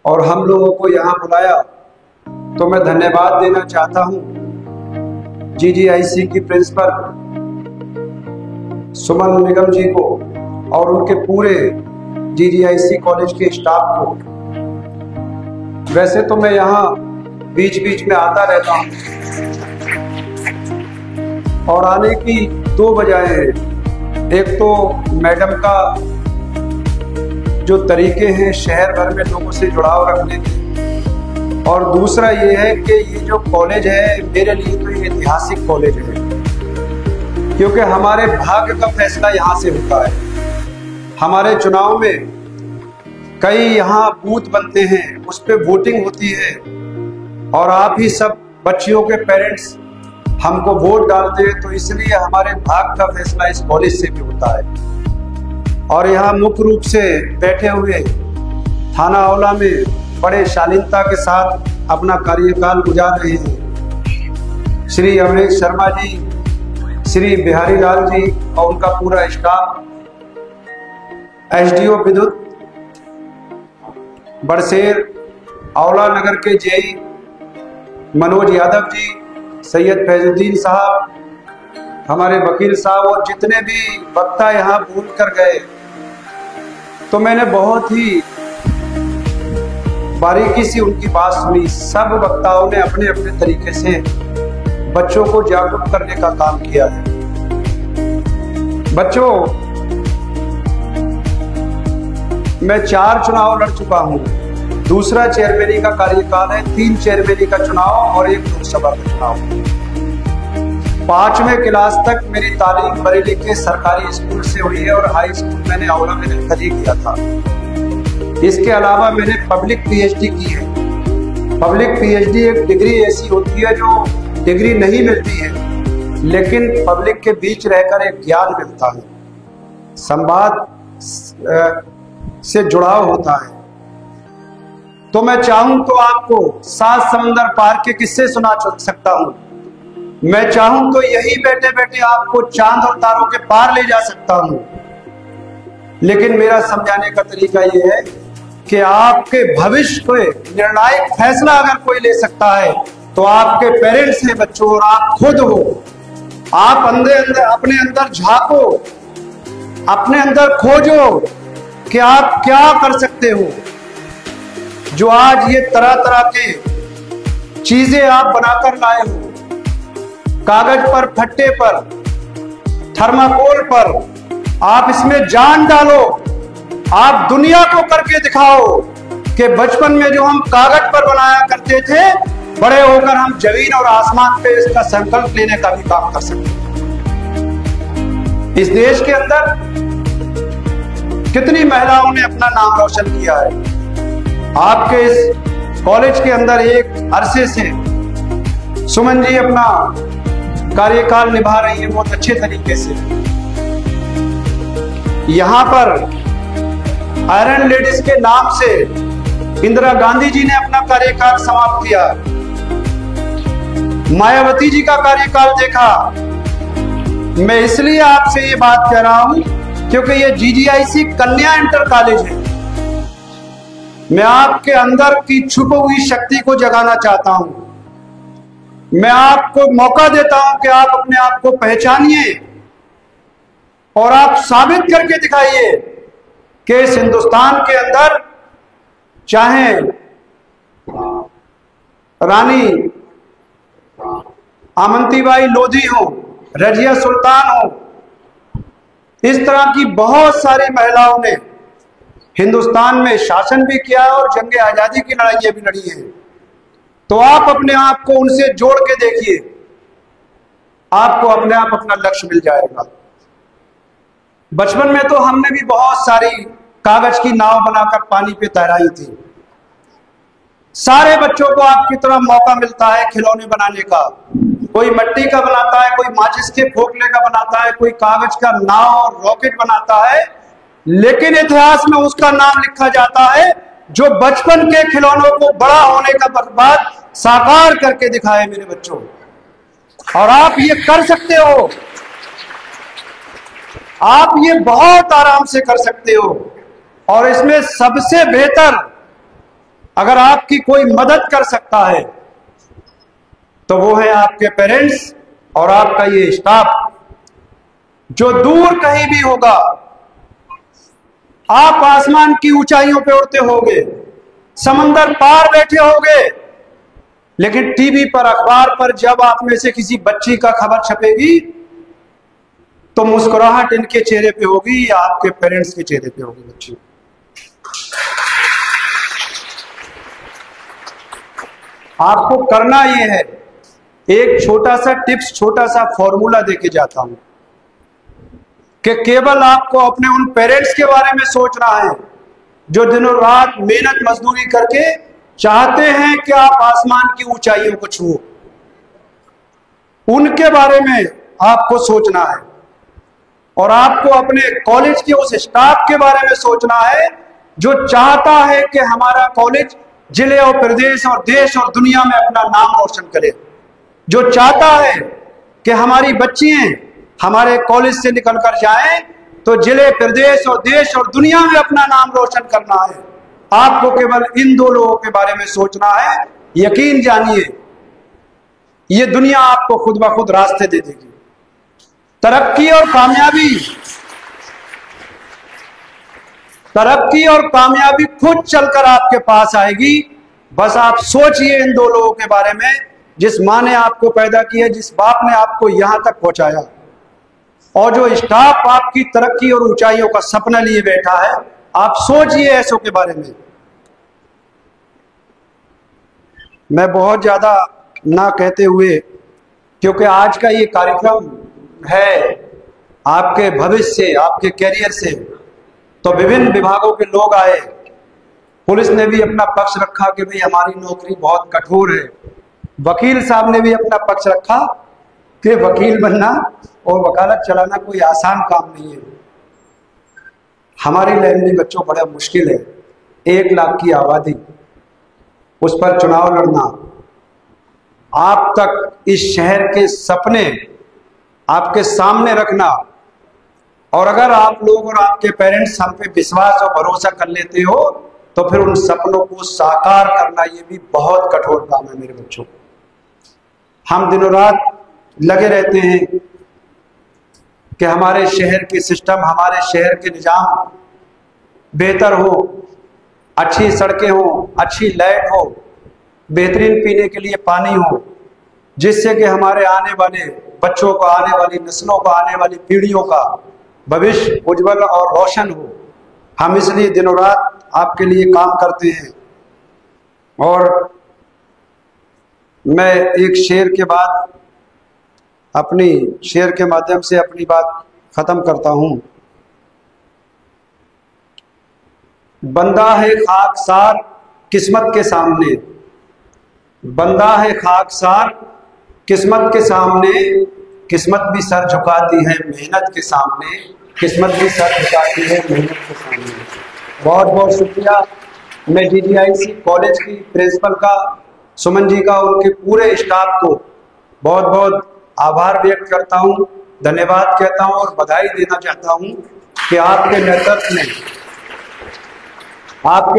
और हम लोगों को यहाँ बुलाया, तो मैं धन्यवाद देना चाहता हूँ GGIC की प्रिंसिपल सुमन निगम जी को और उनके पूरे GGIC कॉलेज के स्टाफ को। वैसे तो मैं यहाँ बीच बीच में आता रहता हूँ और आने की दो वजहें हैं। एक तो मैडम का जो तरीके हैं शहर भर में लोगों से जुड़ाव रखने के, और दूसरा ये है कि ये जो कॉलेज है मेरे लिए तो ये ऐतिहासिक कॉलेज है, क्योंकि हमारे भाग्य का फैसला यहाँ से होता है। हमारे चुनाव में कई यहाँ बूथ बनते हैं, उस पर वोटिंग होती है और आप ही सब बच्चियों के पेरेंट्स हमको वोट डालते हैं, तो इसलिए हमारे भाग्य का फैसला इस कॉलेज से भी होता है। और यहाँ मुख्य रूप से बैठे हुए थाना औला में बड़े शालीनता के साथ अपना कार्यकाल गुजार रहे हैं श्री अमरेश शर्मा जी, श्री बिहारी लाल जी और उनका पूरा स्टाफ, SDO विद्युत बड़शेर, औला नगर के JE मनोज यादव जी, सैयद फैजुद्दीन साहब, हमारे वकील साहब और जितने भी वक्ता यहाँ बोल कर गए, तो मैंने बहुत ही बारीकी से उनकी बात सुनी। सब वक्ताओं ने अपने अपने तरीके से बच्चों को जागरूक करने का काम किया है। बच्चों, मैं 4 चुनाव लड़ चुका हूं। दूसरा चेयरमैनी का कार्यकाल है, 3 चेयरमैनी का चुनाव और 1 लोकसभा का चुनाव। 5वीं क्लास तक मेरी तालीम बरेली के सरकारी स्कूल से हुई है और हाई स्कूल मैंने औला में रहकर ही किया था। इसके अलावा मैंने पब्लिक PhD की है। पब्लिक PhD एक डिग्री ऐसी होती है जो डिग्री नहीं मिलती है, लेकिन पब्लिक के बीच रहकर एक ज्ञान मिलता है, संवाद से जुड़ाव होता है। तो मैं चाहूं तो आपको 7 समंदर पार के किस्से सुना सकता हूं। मैं चाहूं तो यही बैठे बैठे आपको चांद और तारों के पार ले जा सकता हूं। लेकिन मेरा समझाने का तरीका यह है कि आपके भविष्य को निर्णायक फैसला अगर कोई ले सकता है तो आपके पेरेंट्स हैं बच्चों, और आप खुद हो। आप अपने अंदर झांको, अपने अंदर खोजो कि आप क्या कर सकते हो। जो आज ये तरह तरह के चीजें आप बनाकर लाए हो, कागज पर, फट्टे पर, थर्माकोल पर, आप इसमें जान डालो। आप दुनिया को करके दिखाओ कि बचपन में जो हम कागज पर बनाया करते थे, बड़े होकर हम जमीन और आसमान पे इसका संकल्प लेने का भी काम कर सकते हैं। इस देश के अंदर कितनी महिलाओं ने अपना नाम रोशन किया है। आपके इस कॉलेज के अंदर एक अरसे से सुमन जी अपना कार्यकाल निभा रही है बहुत अच्छे तरीके से। यहां पर आयरन लेडीज के नाम से इंदिरा गांधी जी ने अपना कार्यकाल समाप्त किया। मायावती जी का कार्यकाल देखा। मैं इसलिए आपसे ये बात कह रहा हूं क्योंकि ये GGIC कन्या इंटर कॉलेज है। मैं आपके अंदर की छुपी हुई शक्ति को जगाना चाहता हूं। मैं आपको मौका देता हूं कि आप अपने आप को पहचानिए और आप साबित करके दिखाइए कि इस हिंदुस्तान के अंदर चाहे रानी आमंतीबाई लोधी हो, रजिया सुल्तान हो, इस तरह की बहुत सारी महिलाओं ने हिंदुस्तान में शासन भी किया है और जंग आजादी की लड़ाइयां भी लड़ी हैं। तो आप अपने आप को उनसे जोड़ के देखिए, आपको अपने आप अपना लक्ष्य मिल जाएगा। बचपन में तो हमने भी बहुत सारी कागज की नाव बनाकर पानी पे तैराई थी। सारे बच्चों को आपकी तरह मौका मिलता है खिलौने बनाने का। कोई मिट्टी का बनाता है, कोई माचिस के खोखले का बनाता है, कोई कागज का नाव और रॉकेट बनाता है, लेकिन इतिहास में उसका नाम लिखा जाता है जो बचपन के खिलौनों को बड़ा होने का बाद साकार करके दिखाए मेरे बच्चों। और आप ये कर सकते हो, आप ये बहुत आराम से कर सकते हो। और इसमें सबसे बेहतर अगर आपकी कोई मदद कर सकता है तो वो है आपके पेरेंट्स और आपका ये स्टाफ, जो दूर कहीं भी होगा। आप आसमान की ऊंचाइयों पे उड़ते होगे, समंदर पार बैठे होगे, लेकिन टीवी पर, अखबार पर जब आप में से किसी बच्ची का खबर छपेगी तो मुस्कुराहट इनके चेहरे पे होगी या आपके पेरेंट्स के चेहरे पे होगी। बच्ची, आपको करना यह है, एक छोटा सा टिप्स, छोटा सा फॉर्मूला देके जाता हूं कि केवल आपको अपने उन पेरेंट्स के बारे में सोचना है जो दिनों रात मेहनत मजदूरी करके चाहते हैं कि आप आसमान की ऊंचाइयों को छुओ। उनके बारे में आपको सोचना है और आपको अपने कॉलेज के उस स्टाफ के बारे में सोचना है जो चाहता है कि हमारा कॉलेज जिले और प्रदेश और देश और दुनिया में अपना नाम रोशन करे, जो चाहता है कि हमारी बच्चियां हमारे कॉलेज से निकलकर जाएं तो जिले, प्रदेश और देश और दुनिया में अपना नाम रोशन करना है। आपको केवल इन दो लोगों के बारे में सोचना है। यकीन जानिए, ये दुनिया आपको खुद ब खुद रास्ते दे देगी। तरक्की और कामयाबी खुद चलकर आपके पास आएगी। बस आप सोचिए इन दो लोगों के बारे में, जिस माँ ने आपको पैदा किया, जिस बाप ने आपको यहां तक पहुंचाया, और जो स्टाफ आपकी तरक्की और ऊंचाइयों का सपना लिए बैठा है। आप सोचिए ऐसों के बारे में। मैं बहुत ज्यादा ना कहते हुए, क्योंकि आज का ये कार्यक्रम है आपके भविष्य से, आपके कैरियर से, तो विभिन्न विभागों के लोग आए। पुलिस ने भी अपना पक्ष रखा कि भाई हमारी नौकरी बहुत कठोर है। वकील साहब ने भी अपना पक्ष रखा कि वकील बनना और वकालत चलाना कोई आसान काम नहीं है। हमारे लाइन में बच्चों बड़ा मुश्किल है। 1 लाख की आबादी, उस पर चुनाव लड़ना, आप तक इस शहर के सपने आपके सामने रखना, और अगर आप लोग और आपके पेरेंट्स हम पे विश्वास और भरोसा कर लेते हो तो फिर उन सपनों को साकार करना ये भी बहुत कठोर काम है। मेरे बच्चों, हम दिनों रात लगे रहते हैं कि हमारे शहर के सिस्टम, हमारे शहर के निजाम बेहतर हो, अच्छी सड़कें हो, अच्छी लाइट हो, बेहतरीन पीने के लिए पानी हो, जिससे कि हमारे आने वाले बच्चों को, आने वाली नस्लों को, आने वाली पीढ़ियों का भविष्य उज्जवल और रोशन हो। हम इसलिए दिनों रात आपके लिए काम करते हैं। और मैं एक शेर के बाद अपनी शेर के माध्यम से अपनी बात खत्म करता हूं। बंदा है खाकसार किस्मत के सामने, बंदा है खाकसार किस्मत के सामने, किस्मत भी सर झुकाती है मेहनत के सामने, किस्मत भी सर झुकाती है मेहनत के सामने। बहुत बहुत शुक्रिया। मैं DDIC कॉलेज की प्रिंसिपल का, सुमन जी का, उनके पूरे स्टाफ को बहुत बहुत आभार व्यक्त करता हूं, धन्यवाद कहता हूं और बधाई देना चाहता हूं कि आपके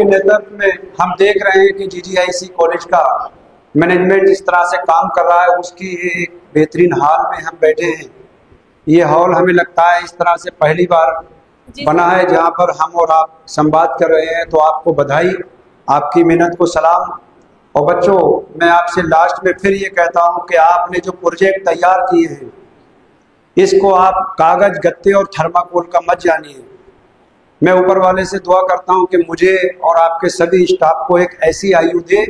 नेतृत्व में हम देख रहे हैं कि DDIC कॉलेज का मैनेजमेंट जिस तरह से काम कर रहा है, उसकी एक बेहतरीन हॉल में हम बैठे हैं। ये हॉल हमें लगता है इस तरह से पहली बार बना है जहां पर हम और आप संवाद कर रहे हैं। तो आपको बधाई, आपकी मेहनत को सलाम। और बच्चों, मैं आपसे लास्ट में फिर ये कहता हूं कि आपने जो प्रोजेक्ट तैयार किए हैं, इसको आप कागज, गत्ते और थर्माकोल का मत जानिए। मैं ऊपर वाले से दुआ करता हूं कि मुझे और आपके सभी स्टाफ को एक ऐसी आयु दे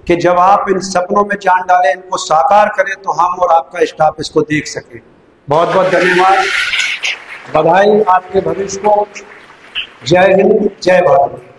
कि जब आप इन सपनों में जान डालें, इनको साकार करें, तो हम और आपका स्टाफ इसको देख सके। बहुत बहुत धन्यवाद, बधाई आपके भविष्य को। जय हिंद, जय भारत।